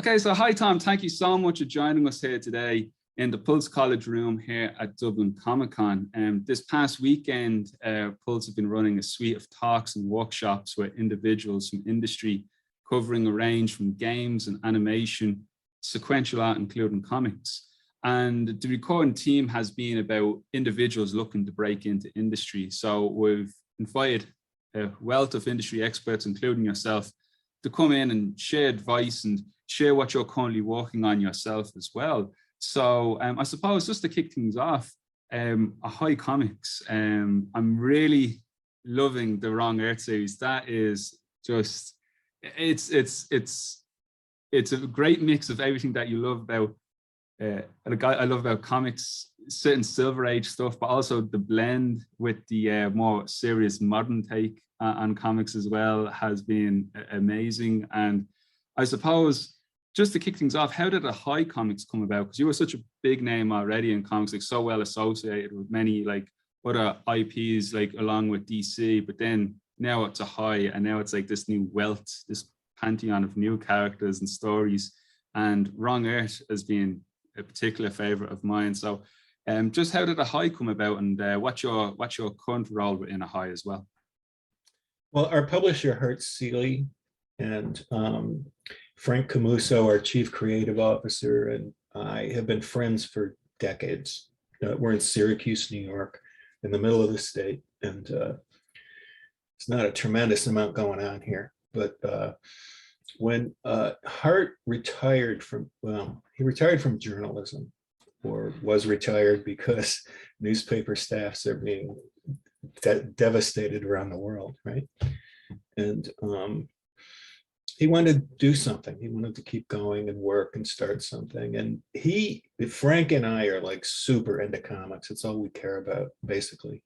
Okay, so hi Tom, thank you so much for joining us here today in the Pulse College room here at Dublin Comic Con. This past weekend, Pulse have been running a suite of talks and workshops with individuals from industry covering a range from games and animation, sequential art, including comics. And the recording team has been about individuals looking to break into industry. So we've invited a wealth of industry experts, including yourself, to come in and share advice and share what you're currently working on yourself as well. So I suppose just to kick things off, AHOY Comics, I'm really loving the Wrong Earth series. That is just, it's a great mix of everything that you love about, I love about comics, certain Silver Age stuff, but also the blend with the more serious modern take on comics as well has been amazing. And I suppose just to kick things off, how did AHOY Comics come about? Because you were such a big name already in comics, like so well associated with many like other IPs, like along with DC, but then now it's AHOY, and now it's like this new wealth, this pantheon of new characters and stories. And Wrong Earth has been a particular favorite of mine. So just how did AHOY come about, and what's your current role within AHOY as well? Well, our publisher, Hurt Seeley, and Frank Camuso, our chief creative officer, and I have been friends for decades. We're in Syracuse, New York, in the middle of the state, and it's not a tremendous amount going on here. But when Hart retired from, he retired from journalism, or was retired because newspaper staffs are being devastated around the world, right? And he wanted to do something. He wanted to keep going and work and start something. And Frank and I are like super into comics. It's all we care about, basically.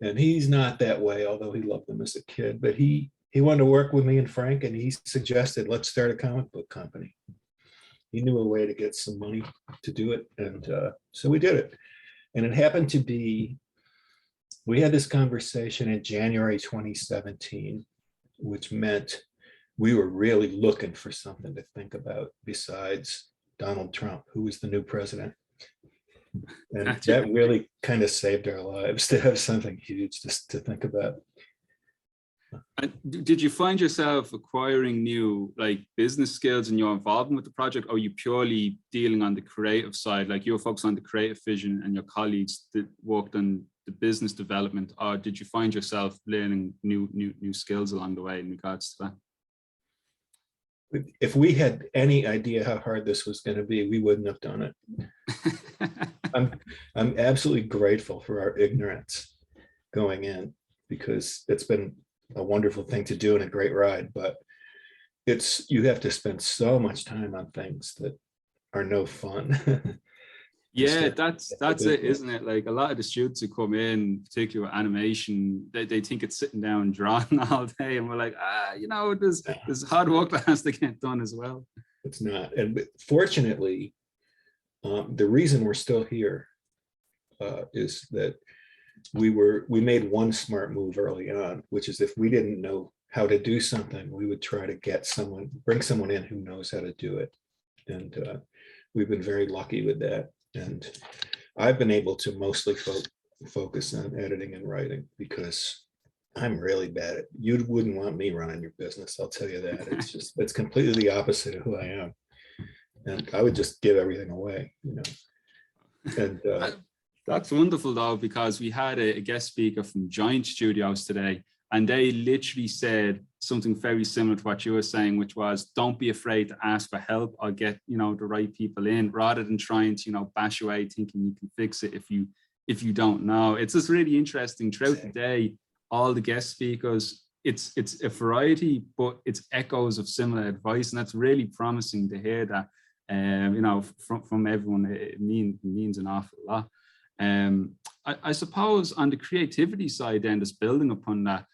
And he's not that way, although he loved them as a kid. But he wanted to work with me and Frank, and he suggested, let's start a comic book company. He knew a way to get some money to do it. And so we did it. And it happened to be, we had this conversation in January 2017, which meant we were really looking for something to think about besides Donald Trump, who was the new president. And that really kind of saved our lives, to have something huge just to think about. Did you find yourself acquiring new like business skills in your involvement with the project, or are you purely dealing on the creative side, like you're focused on the creative vision and your colleagues that worked on the business development, or did you find yourself learning new skills along the way in regards to that? If we had any idea how hard this was going to be, we wouldn't have done it. I'm absolutely grateful for our ignorance going in, because it's been a wonderful thing to do and a great ride, but you have to spend so much time on things that are no fun. Yeah, that's it, isn't it? Like a lot of the students who come in, particularly with animation, they think it's sitting down and drawing all day, and we're like, there's hard work that has to get done as well. It's not, and fortunately, the reason we're still here is that we made one smart move early on, which is if we didn't know how to do something, we would try to bring someone in who knows how to do it, and we've been very lucky with that. And I've been able to mostly focus on editing and writing, because I'm really bad at, you wouldn't want me running your business, I'll tell you that. It's completely the opposite of who I am. And I would just give everything away, you know. And that's wonderful though, because we had a guest speaker from Giant Studios today, and they literally said something very similar to what you were saying, which was, don't be afraid to ask for help or get, the right people in, rather than trying to, bash away thinking you can fix it if you don't know. It's just really interesting throughout the day, all the guest speakers, it's a variety, but it's echoes of similar advice. And that's really promising to hear that, from everyone. It means an awful lot. I suppose on the creativity side, then, just building upon that,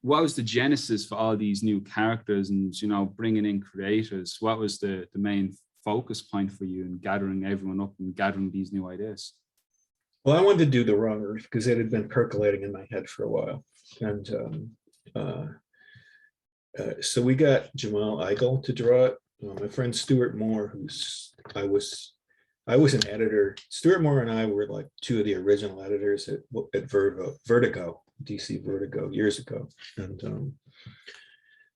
what was the genesis for all these new characters and bringing in creators? What was the main focus point for you in gathering everyone up and gathering these new ideas? Well, I wanted to do The Wrong Earth because it had been percolating in my head for a while, and So we got Jamal Eigel to draw it. My friend Stuart Moore, I was an editor. Stuart Moore and I were like two of the original editors at Vertigo, DC Vertigo years ago. And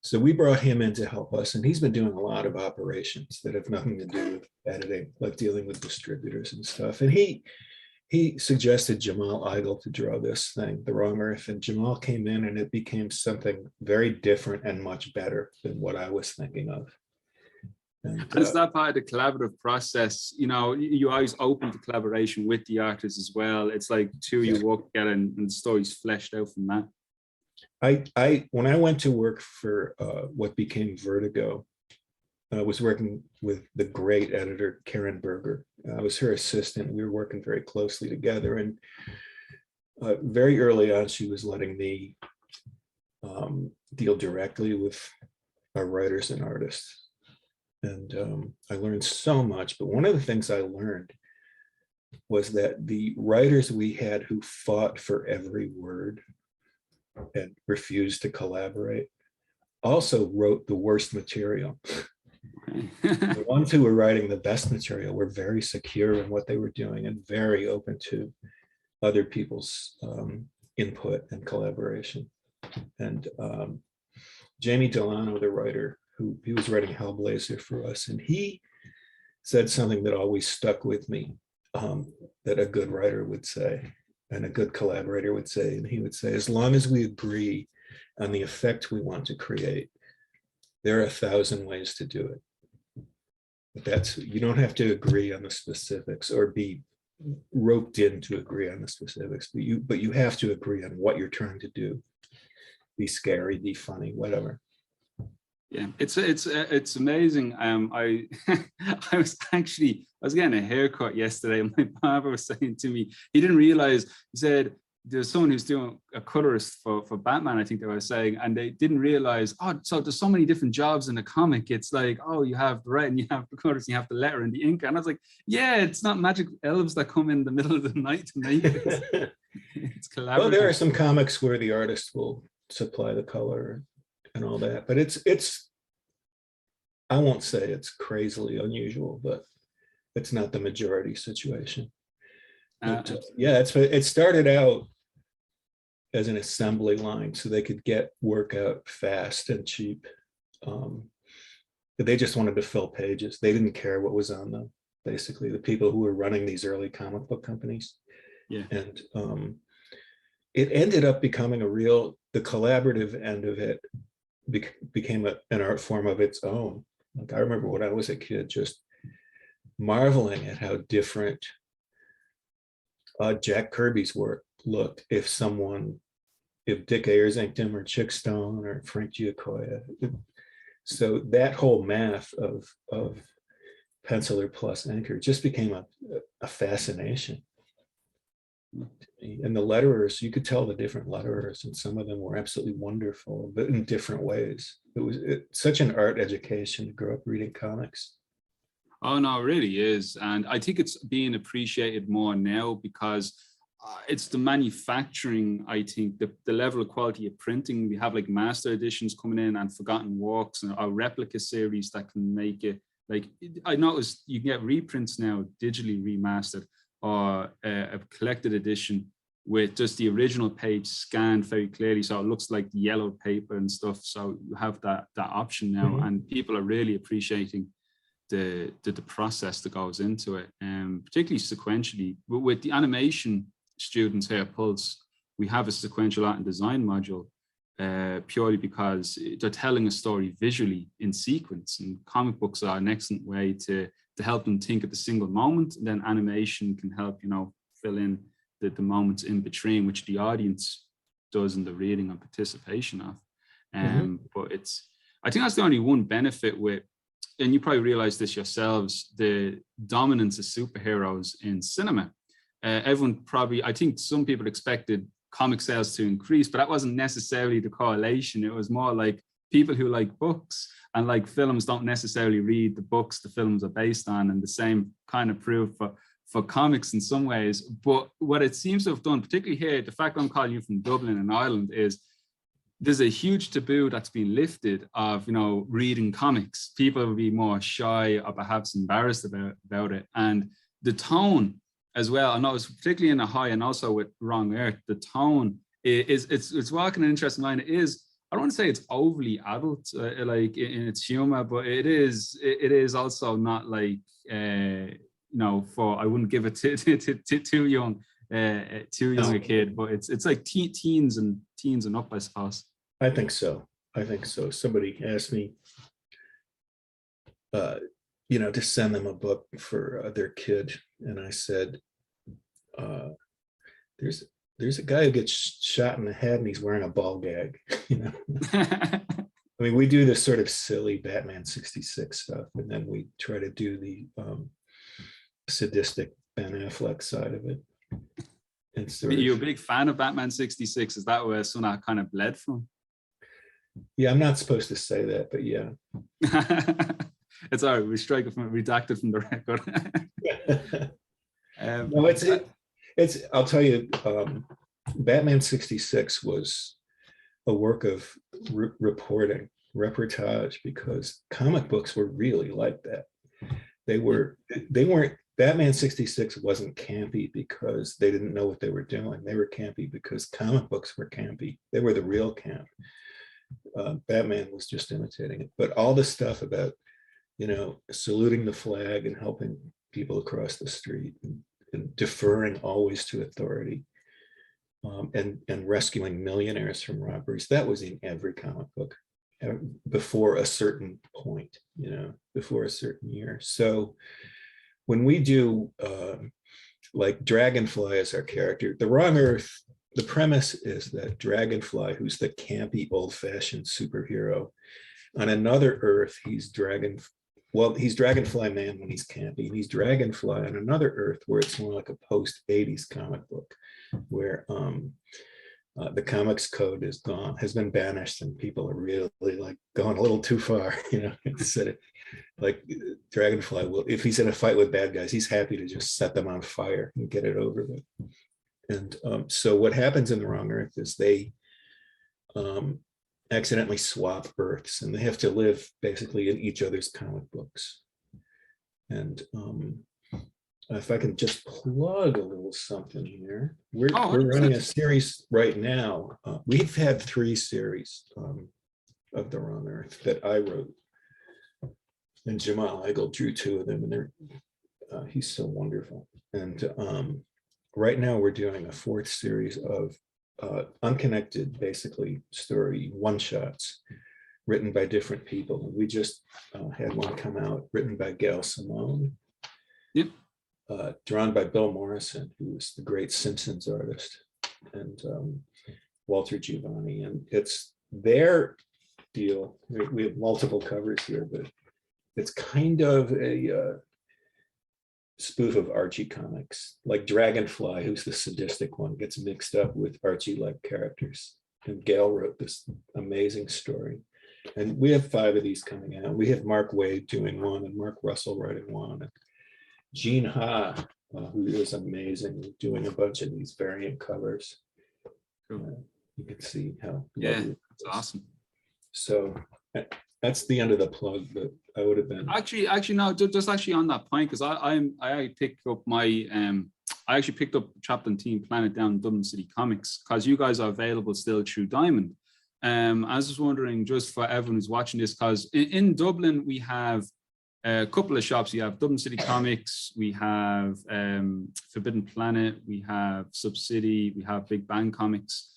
so we brought him in to help us, and he's been doing a lot of operations that have nothing to do with editing, like dealing with distributors and stuff. And he suggested Jamal Eigel to draw this thing, The Wrong Earth, and Jamal came in and it became something very different and much better than what I was thinking of. And is that part of the collaborative process? You know, you always open to collaboration with the artists as well. It's like two you work together and the story's fleshed out from that. When I went to work for what became Vertigo, I was working with the great editor, Karen Berger. I was her assistant. We were working very closely together. And very early on, she was letting me deal directly with our writers and artists. And I learned so much. But one of the things I learned was that the writers we had who fought for every word and refused to collaborate also wrote the worst material. The ones who were writing the best material were very secure in what they were doing and very open to other people's input and collaboration. And Jamie Delano, the writer, he was writing Hellblazer for us, and he said something that always stuck with me, that a good writer would say and a good collaborator would say. And he would say, as long as we agree on the effect we want to create, there are 1,000 ways to do it. But you don't have to agree on the specifics or be roped in to agree on the specifics, but you have to agree on what you're trying to do. Be scary, be funny, whatever. Yeah, it's amazing. I was getting a haircut yesterday, and my barber was saying to me, he didn't realize, he said, there's someone who's doing a colorist for Batman, I think they were saying, and they didn't realize, oh, so there's so many different jobs in a comic. It's like, oh, you have the red and you have the colors, you have the letter and the ink. And I was like, yeah, it's not magic elves that come in the middle of the night to make it. It's collaborative. Well, there are some comics where the artist will supply the color and all that, but it's I won't say it's crazily unusual, but it's not the majority situation. Yeah, it started out as an assembly line so they could get work out fast and cheap. But they just wanted to fill pages. They didn't care what was on them, basically, the people who were running these early comic book companies. Yeah. And it ended up becoming the collaborative end of it became an art form of its own. Like I remember when I was a kid, just marveling at how different Jack Kirby's work looked if Dick Ayers inked him, or Chick Stone, or Frank Giacoia. So that whole math of penciler plus anchor just became a fascination. And the letterers, you could tell the different letterers, and some of them were absolutely wonderful, but in different ways. It's such an art education to grow up reading comics. Oh, no, it really is. And I think it's being appreciated more now because it's the manufacturing, I think, the level of quality of printing. We have like master editions coming in and Forgotten Walks and our replica series that can make it, like, I noticed you can get reprints now digitally remastered, or a collected edition with just the original page scanned very clearly, so it looks like the yellow paper and stuff. So you have that option now, and people are really appreciating the process that goes into it, particularly sequentially. With the animation students here at Pulse, we have a sequential art and design module, purely because they're telling a story visually in sequence, and comic books are an excellent way to help them think at the single moment, and then animation can help, fill in the moments in between, which the audience does in the reading and participation of. But I think that's the only one benefit with, and you probably realize this yourselves, the dominance of superheroes in cinema. I think some people expected comic sales to increase, but that wasn't necessarily the correlation. It was more like people who like books and like films don't necessarily read the books the films are based on, and the same kind of proved for comics in some ways. But what it seems to have done, particularly here, the fact I'm calling you from Dublin in Ireland, is there's a huge taboo that's been lifted of, you know, reading comics. People will be more shy or perhaps embarrassed about it. And the tone as well, I know it's particularly in AHOY and also with Wrong Earth, the tone it's walking an interesting line. It is, I don't want to say it's overly adult, like in its humor, but it is also not like, you know, for, I wouldn't give it to too young a kid, but it's like teens and up, I suppose. I think so. I think so. Somebody asked me, you know, to send them a book for their kid, and I said, there's a guy who gets shot in the head and he's wearing a ball gag. You know, I mean, we do this sort of silly Batman 66 stuff, and then we try to do the sadistic Ben Affleck side of it. And Are you a big fan of Batman 66? Is that where some of that kind of bled from? Yeah, I'm not supposed to say that, but yeah. It's all right. We strike it from redacted from the record. No, it's. I'll tell you, Batman 66 was a work of reportage, because comic books were really like that. They weren't. Batman 66 wasn't campy because they didn't know what they were doing. They were campy because comic books were campy. They were the real camp. Batman was just imitating it. But all the stuff about, you know, saluting the flag and helping people across the street, and deferring always to authority, and rescuing millionaires from robberies, that was in every comic book before a certain point, you know, before a certain year. So when we do like Dragonfly as our character, the Wrong Earth, the premise is that Dragonfly, who's the campy old-fashioned superhero, on another Earth, he's Dragonfly Man when he's campy, and he's Dragonfly on another Earth where it's more like a post-80s comic book, where the comics code has been banished, and people are really like going a little too far, you know. Instead of, like, Dragonfly will, if he's in a fight with bad guys, he's happy to just set them on fire and get it over with. And so what happens in the Wrong Earth is they accidentally swap Earths, and they have to live basically in each other's comic books. And if I can just plug a little something here, we're running a series right now. We've had 3 series of the Wrong Earth that I wrote, and Jamal Eichel drew 2 of them, and he's so wonderful. And right now we're doing a 4th series of unconnected, basically, story one-shots written by different people. We just had one come out written by Gail Simone, yep. Drawn by Bill Morrison, who was the great Simpsons artist, and Walter Giovanni. And it's their deal. We have multiple covers here, but it's kind of a spoof of Archie comics. Like Dragonfly, who's the sadistic one, gets mixed up with Archie-like characters. And Gail wrote this amazing story. And we have 5 of these coming out. We have Mark Waid doing one, and Mark Russell writing one, and Gene Ha, who is amazing, doing a bunch of these variant covers. Cool. You can see how. Yeah, that's awesome. So that's the end of the plug, but I would have been actually no, just actually on that point, because I picked up my I actually picked up Chapter and Team Planet down in Dublin City Comics, because you guys are available still through Diamond. I was just wondering, just for everyone who's watching this, because in Dublin we have a couple of shops. You have Dublin City Comics, we have Forbidden Planet, we have Subcity, we have Big Bang Comics.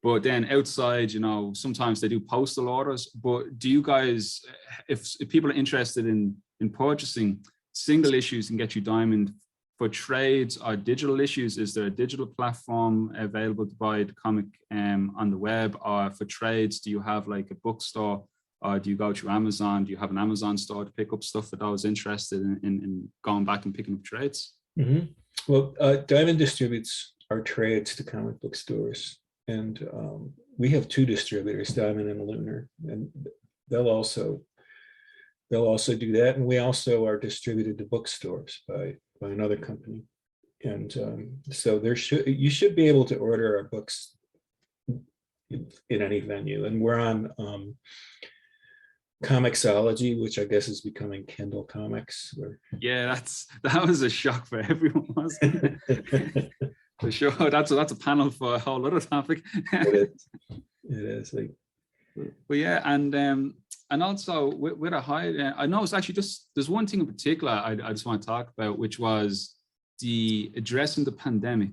But then outside, you know, sometimes they do postal orders. But do you guys, if people are interested in purchasing single issues and get you Diamond, for trades or digital issues, is there a digital platform available to buy the comic on the web? Or for trades, do you have like a bookstore, or do you go through Amazon? Do you have an Amazon store to pick up stuff for those interested in going back and picking up trades? Mm-hmm. Well, Diamond distributes our trades to comic book stores. And we have 2 distributors, Diamond and Lunar, and they'll also do that. And we also are distributed to bookstores by another company. And so you should be able to order our books in any venue. And we're on Comixology, which I guess is becoming Kindle Comics. Yeah, that was a shock for everyone, wasn't it? For sure. That's a panel for a whole other topic. It is. But yeah, and also with AHOY, I know it's actually just, there's one thing in particular I just want to talk about, which was the addressing the pandemic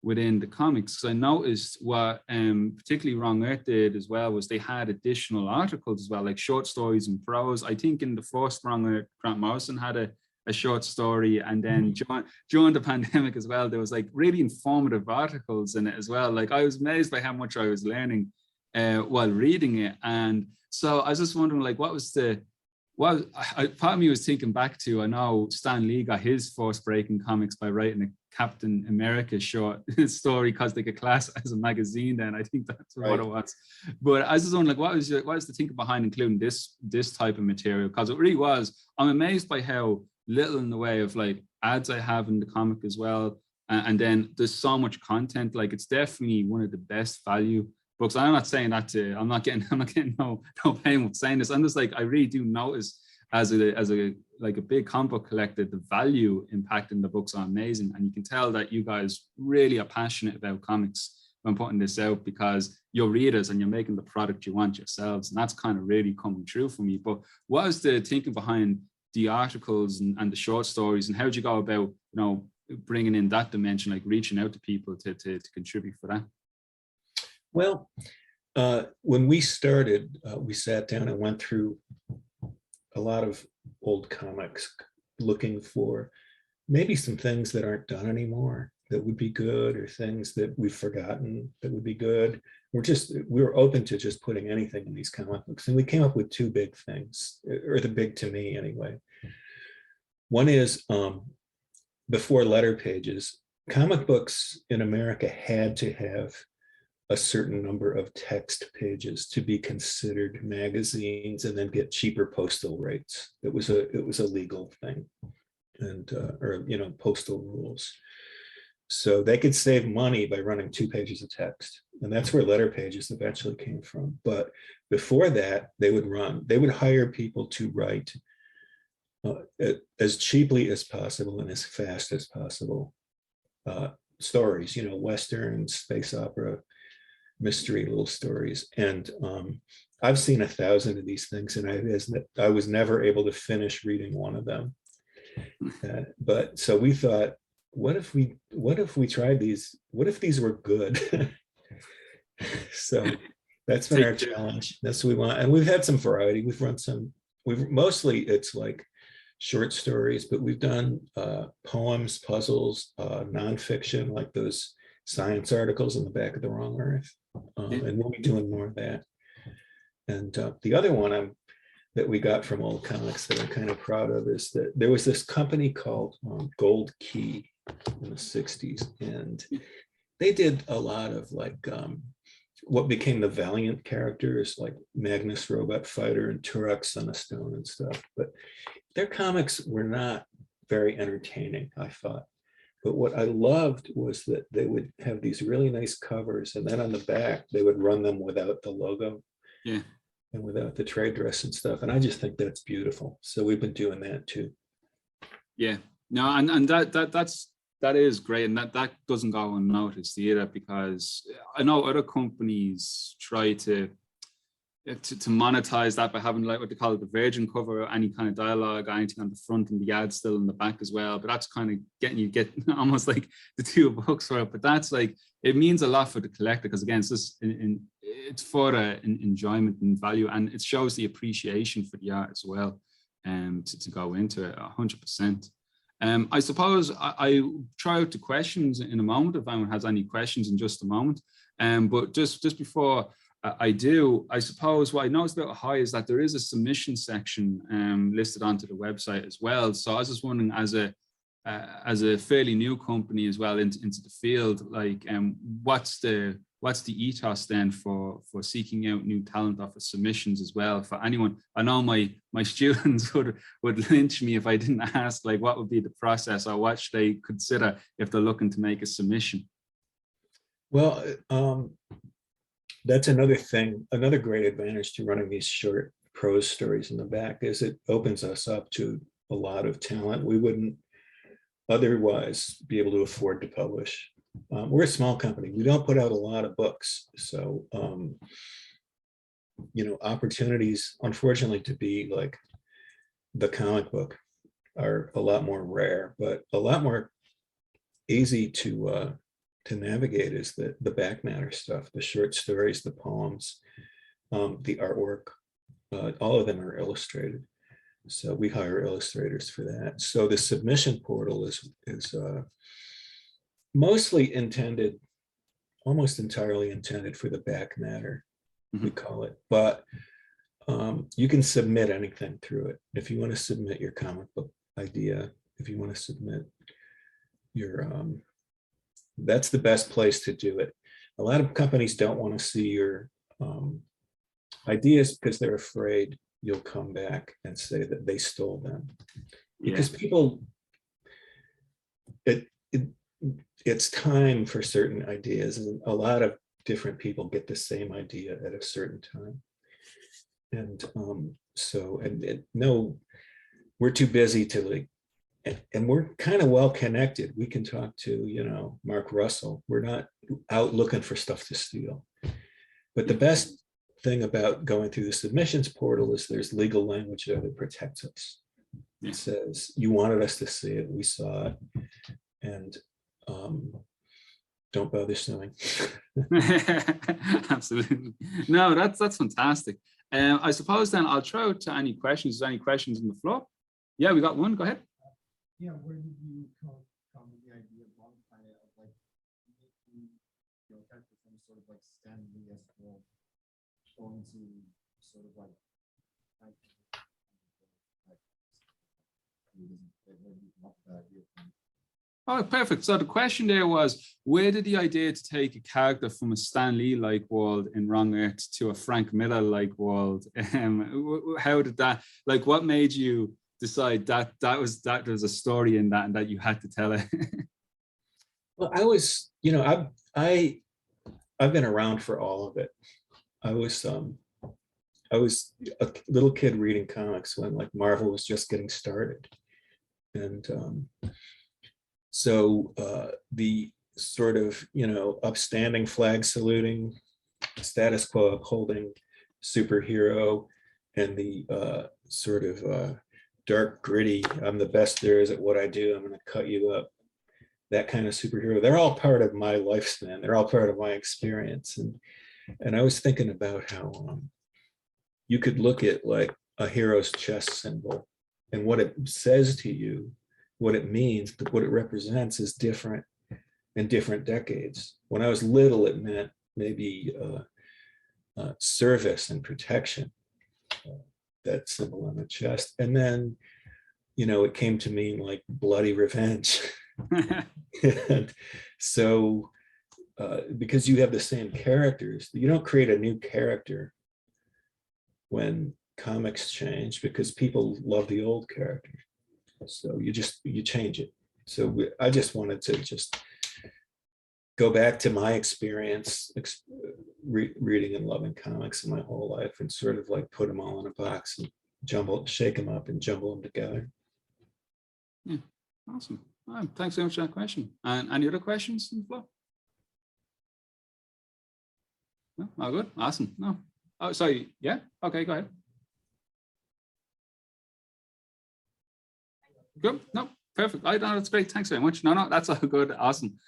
within the comics. So I noticed what particularly Wrong Earth did as well was they had additional articles as well, like short stories and prose. I think in the first Wrong Earth, Grant Morrison had a short story, and then during the pandemic as well, there was like really informative articles in it as well. Like I was amazed by how much I was learning while reading it. And so I was just wondering, like, part of me was thinking back to, I know Stan Lee got his first break in comics by writing a Captain America short story, Cosmic Class, as a magazine then. I think that's right. What it was. But I was just wondering, like, what was the thinking behind including this type of material? Because it really was, I'm amazed by how little in the way of like ads I have in the comic as well. And then there's so much content. Like, it's definitely one of the best value books. I'm not saying that I'm not getting no pain with saying this. I'm just like, I really do notice as a big comic book collector, the value impacting the books are amazing. And you can tell that you guys really are passionate about comics when putting this out, because you're readers and you're making the product you want yourselves. And that's kind of really coming true for me. But what was the thinking behind the articles and the short stories, and how did you go about, bringing in that dimension, like reaching out to people to contribute for that? Well, when we started, we sat down and went through a lot of old comics, looking for maybe some things that aren't done anymore that would be good, or things that we've forgotten that would be good. We were open to just putting anything in these comic books. And we came up with two big things, or the big to me anyway. One is before letter pages, comic books in America had to have a certain number of text pages to be considered magazines and then get cheaper postal rates. It was a legal thing, and or postal rules. So they could save money by running 2 pages of text. And that's where letter pages eventually came from. But before that, they would hire people to write as cheaply as possible and as fast as possible stories, Westerns, space opera, mystery little stories. And I've seen 1,000 of these things, and I was never able to finish reading one of them. But so we thought, what if we tried these? What if these were good? So that's been our challenge. That's what we want. And we've had some variety. Mostly it's like short stories, but we've done poems, puzzles, nonfiction, like those science articles in the back of the Wrong Earth. And we'll be doing more of that. And the other one that we got from old comics that I'm kind of proud of is that there was this company called Gold Key in the 60s, and they did a lot of like what became the Valiant characters, like Magnus Robot Fighter and Turok Son of Stone and stuff. But their comics were not very entertaining, I thought. But what I loved was that they would have these really nice covers, and then on the back they would run them without the logo, and without the trade dress and stuff. And I just think that's beautiful. So we've been doing that too. Yeah, no, and that is great, and that doesn't go unnoticed either, because I know other companies try to monetize that by having like what they call it the virgin cover, or any kind of dialogue, anything on the front and the ad still in the back as well. But that's kind of get almost like the 2 books for it. But that's like, it means a lot for the collector, because again, it's just it's for the enjoyment and value, and it shows the appreciation for the art as well, to go into it 100%. I suppose I try out the questions in a moment, if anyone has any questions in just a moment. But just before I do, I suppose what I noticed about AHOY is that there is a submission section listed onto the website as well. So I was just wondering, as a fairly new company as well into the field, like what's the ethos then for seeking out new talent off of submissions as well for anyone? I know my students would lynch me if I didn't ask, like, what would be the process, or what should they consider if they're looking to make a submission? Well, That's another thing, another great advantage to running these short prose stories in the back is it opens us up to a lot of talent we wouldn't otherwise be able to afford to publish. We're a small company. We don't put out a lot of books. So, you know, opportunities, unfortunately, to be like the comic book are a lot more rare, but a lot more easy to navigate is the back matter stuff, the short stories, the poems, the artwork. All of them are illustrated. So we hire illustrators for that. So the submission portal is mostly intended, almost entirely intended for the back matter, we call it. But you can submit anything through it. If you want to submit your comic book idea, if you want to submit your, that's the best place to do it. A lot of companies don't want to see your ideas because they're afraid you'll come back and say that they stole them. Because people, it's time for certain ideas, and a lot of different people get the same idea at a certain time. And no, we're too busy to like, and we're kind of well connected. We can talk to, you know, Mark Russell. We're not out looking for stuff to steal. But the best thing about going through the submissions portal is there's legal language there that protects us. It says, you wanted us to see it, we saw it, and don't bother suing. Absolutely. No, that's fantastic. I suppose then I'll throw to any questions. Is there any questions on the floor? Yeah, we got one. Go ahead. Yeah, where did you come with the idea of one kind of like making, you know, kind of some sort of like Stan Lee-esque role going to sort of like Oh, perfect. So the question there was, where did the idea to take a character from a Stan Lee-like world in Wrong Earth to a Frank Miller-like world? How did that, like, what made you decide that there's a story in that and that you had to tell it? Well, I was, you know, I've been around for all of it. I was a little kid reading comics when like Marvel was just getting started. And so the sort of, you know, upstanding, flag saluting, status quo upholding superhero, and the sort of dark, gritty, I'm the best there is at what I do, I'm going to cut you up, that kind of superhero, they're all part of my lifespan. They're all part of my experience. And I was thinking about how you could look at like a hero's chest symbol and what it says to you, what it means, what it represents is different in different decades. When I was little, it meant maybe service and protection, that symbol on the chest. And then, you know, it came to mean like bloody revenge. And so, because you have the same characters, you don't create a new character when comics change because people love the old character. So you change it. So I just wanted to just go back to my experience reading and loving comics in my whole life and sort of like put them all in a box and shake them up and jumble them together. Yeah, awesome. Thanks so much for that question. And any other questions in the floor? No, all good. Awesome. No. Oh, sorry. Yeah. Okay, go ahead. Good. No, perfect. I know that's great. Thanks very much. No, that's all good. Awesome.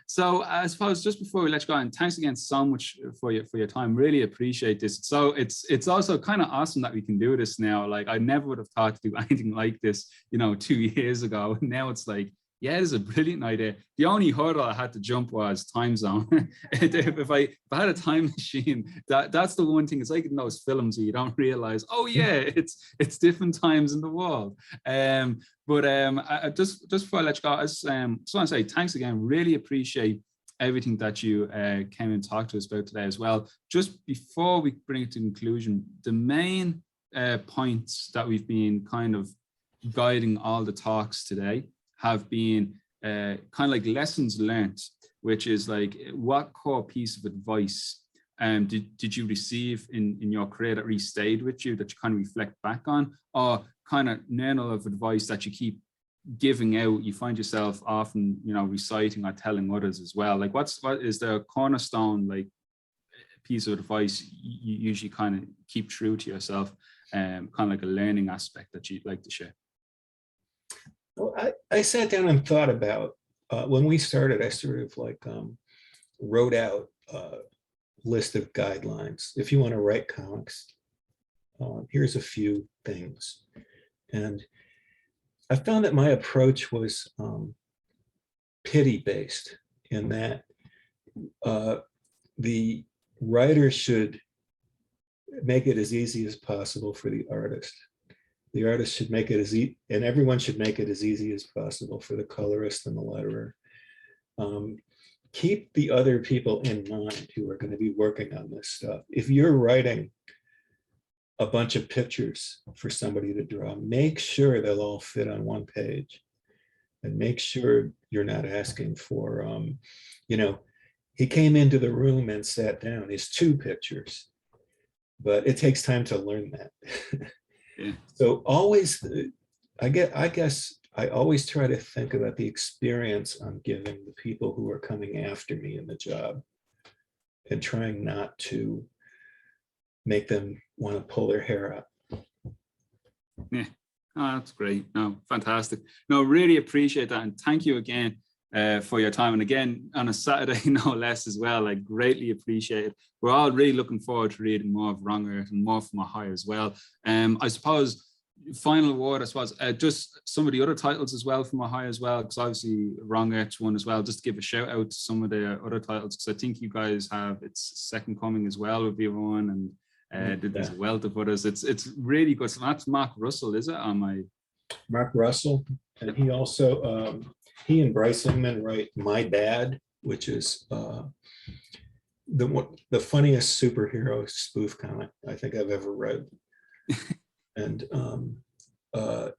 So I suppose just before we let you go, and thanks again so much for your time. Really appreciate this. So it's also kind of awesome that we can do this now. Like I never would have thought to do anything like this, you know, 2 years ago. Now it's like, yeah, it is a brilliant idea. The only hurdle I had to jump was time zone. if I had a time machine, that's the one thing. It's like in those films where you don't realize, oh yeah, it's different times in the world. But I just before I let you go, I just want to say thanks again. Really appreciate everything that you came and talked to us about today as well. Just before we bring it to conclusion, the main points that we've been kind of guiding all the talks today have been kind of like lessons learned, which is like what core piece of advice did you receive in your career that really stayed with you, that you kind of reflect back on, or kind of none of advice that you keep giving out, you find yourself often, you know, reciting or telling others as well? Like what is the cornerstone, like, piece of advice you usually kind of keep true to yourself, kind of like a learning aspect that you'd like to share? Well, I sat down and thought about, when we started, I sort of like wrote out a list of guidelines. If you want to write comics, here's a few things. And I found that my approach was pity-based, in that the writer should make it as easy as possible for the artist. The artist should make it as easy, and everyone should make it as easy as possible for the colorist and the letterer. Keep the other people in mind who are going to be working on this stuff. If you're writing a bunch of pictures for somebody to draw, make sure they'll all fit on one page, and make sure you're not asking for, you know, he came into the room and sat down, is 2 pictures, but it takes time to learn that. Yeah. So always, I guess I always try to think about the experience I'm giving the people who are coming after me in the job, and trying not to make them want to pull their hair out. Yeah, oh, that's great. No, fantastic. No, really appreciate that, and thank you again for your time. And again, on a Saturday, no less, as well. I greatly appreciate it. We're all really looking forward to reading more of Wrong Earth and more from AHOY as well. I suppose, final word, I suppose, just some of the other titles as well from AHOY as well, because obviously Wrong Earth's one as well. Just give a shout out to some of the other titles, because I think you guys have its second coming as well with your one, and there's a wealth of others. It's really good. So that's Mark Russell, is it? On my Mark Russell, and he also he and Bryce Ingman write My Bad, which is the funniest superhero spoof comic I think I've ever read. And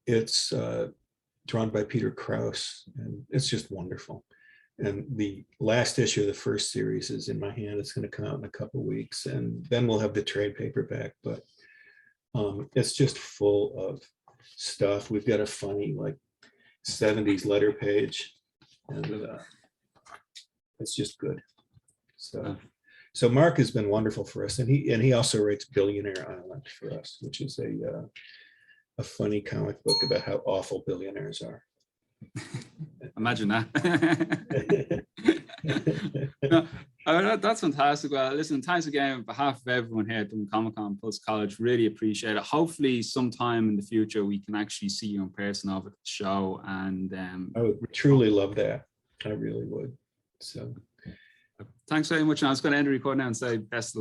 it's drawn by Peter Krause, and it's just wonderful. And the last issue of the first series is in my hand. It's going to come out in a couple of weeks, and then we'll have the trade paperback. But it's just full of stuff. We've got a funny, like, 70s letter page, and it's just good. So Mark has been wonderful for us, and he also writes Billionaire Island for us, which is a funny comic book about how awful billionaires are. Imagine that. No, that's fantastic. Well, listen, thanks again on behalf of everyone here at Dublin Comic Con Plus College. Really appreciate it. Hopefully sometime in the future we can actually see you in person over at the show, and I would truly love that. I really would. So thanks very much. I was going to end the recording now and say best of luck.